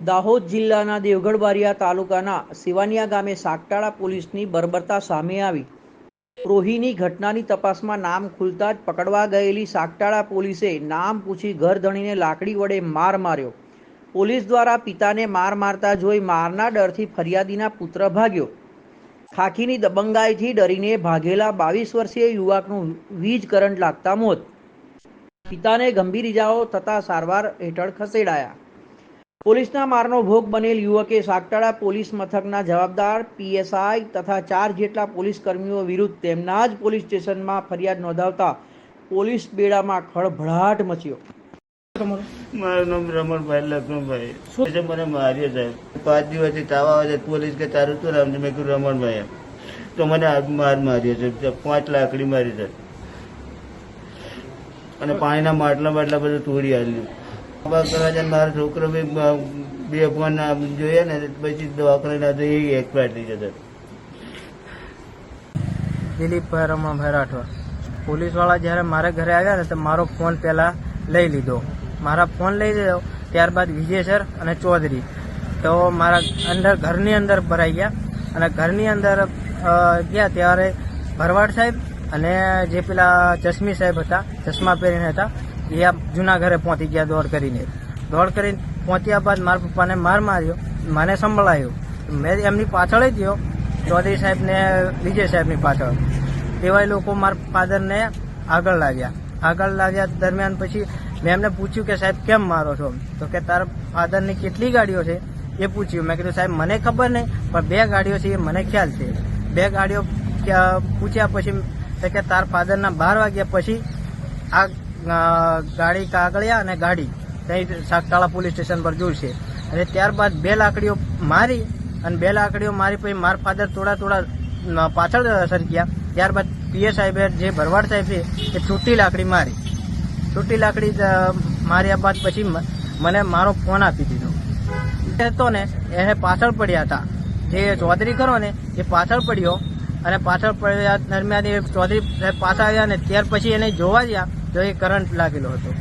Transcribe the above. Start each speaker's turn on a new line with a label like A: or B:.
A: દાહોદ જિલ્લાના દેવગઢ બારિયા તાલુકાના સિવાનિયા ગામે સાગટાળા પોલીસની બર્બરતા સામે આવી। પ્રોહીની ઘટનાની તપાસમાં નામ ખુલતા જ પકડવા ગયેલી સાગટાળા પોલીસે નામ પૂછી ઘર ધણીને લાકડી વડે માર માર્યો। પોલીસ દ્વારા પિતાને માર મારતા જોઈ મારના ડરથી ફરિયાદીના પુત્ર ભાગ્યો। ખાખીની દબંગાઈથી ડરીને ભાગેલા 22 વર્ષીય યુવકનું વીજ કરંટ લાગતા મોત। પિતાને ગંભીર ઇજાઓ થતા સારવાર હેઠળ ખસેડાયા। પોલીસના મારનો ભોગ બનેલ યુવકે સાગટાળા પોલીસ મથકના જવાબદાર પીએસઆઈ તથા 4 જેટલા પોલીસ કર્મીઓ વિરુદ્ધ તેમના જ પોલીસ સ્ટેશનમાં ફરિયાદ નોંધાવતા પોલીસ બેડામાં ખળભળાટ મચ્યો।
B: મારું નામ રમણભાઈ લખનભાઈ શું મને માર્યો સાહેબ। 5 દિવસથી તાવ આવે છે। પોલીસ કે તારું શું નામ છે? મેં કીધું રમણભાઈ। તો મને માર માર્યો છે। 5 લાકડી મારી છે અને પાણીના માટલા બધું તોડી આવ્યું। મારો છોકરો બી 2 ફોન જોઈએ ને પછી દવાખાને એક્સપાયર થઈ જશે।
C: દિલીપભાઈ રમણભાઈ રાઠોડ। પોલીસ વાળા જ્યારે મારા ઘરે આવ્યા ને તો મારો ફોન પહેલા લઈ લીધો। મારા ફોન લઈ લીધો ત્યારબાદ વિજય સર અને ચૌધરી તો મારા ઘરની અંદર ભરાઈ ગયા અને ઘરની અંદર ગયા ત્યારે ભરવાડ સાહેબ અને જે પેલા ચશ્મી સાહેબ હતા, ચશ્મા પહેરીને હતા, એ જૂના ઘરે પહોંચી ગયા દોડ કરીને પહોંચ્યા બાદ મારા પપ્પાને માર માર્યો। મને સંભળાયો, મેં એમની પાછળ જ ગયો, ચૌધરી સાહેબ ને વિજય સાહેબની પાછળ। તેવાય લોકો મારા ફાધરને આગળ લાવ્યા દરમિયાન પછી મેં એમને પૂછ્યું કે સાહેબ કેમ મારો છો? તો કે તારા ફાધરની કેટલી ગાડીઓ છે એ પૂછ્યું। મેં કીધું સાહેબ મને ખબર નહીં, પણ 2 ગાડીઓ છે એ મને ખ્યાલ છે। 2 ગાડીઓ પૂછ્યા પછી કે તારા ફાધરના 12 વાગ્યા પછી આ ગાડી કાગળિયા અને ગાડી ત્યાં સાગટાળા પોલીસ સ્ટેશન પર જોઈશે અને ત્યારબાદ 2 લાકડીઓ મારી અને 2 લાકડીઓ મારી પછી મારા ફાધર થોડા પાછળ સરક્યા। ત્યારબાદ પીએ સાહેબે જે ભરવાડ સાહેબ છે એ છૂટી લાકડી માર્યા બાદ પછી મને મારો ફોન આપી દીધો હતો ને એને પાછળ પડ્યા હતા। જે ચૌધરી ખરો ને એ પાછળ પડ્યો અને પાછળ પડ્યા દરમિયાન એ ચૌધરી સાહેબ પાછા આવ્યા ને ત્યાર પછી એને જોવા ગયા તો એ કરંટ લાગેલો હતો।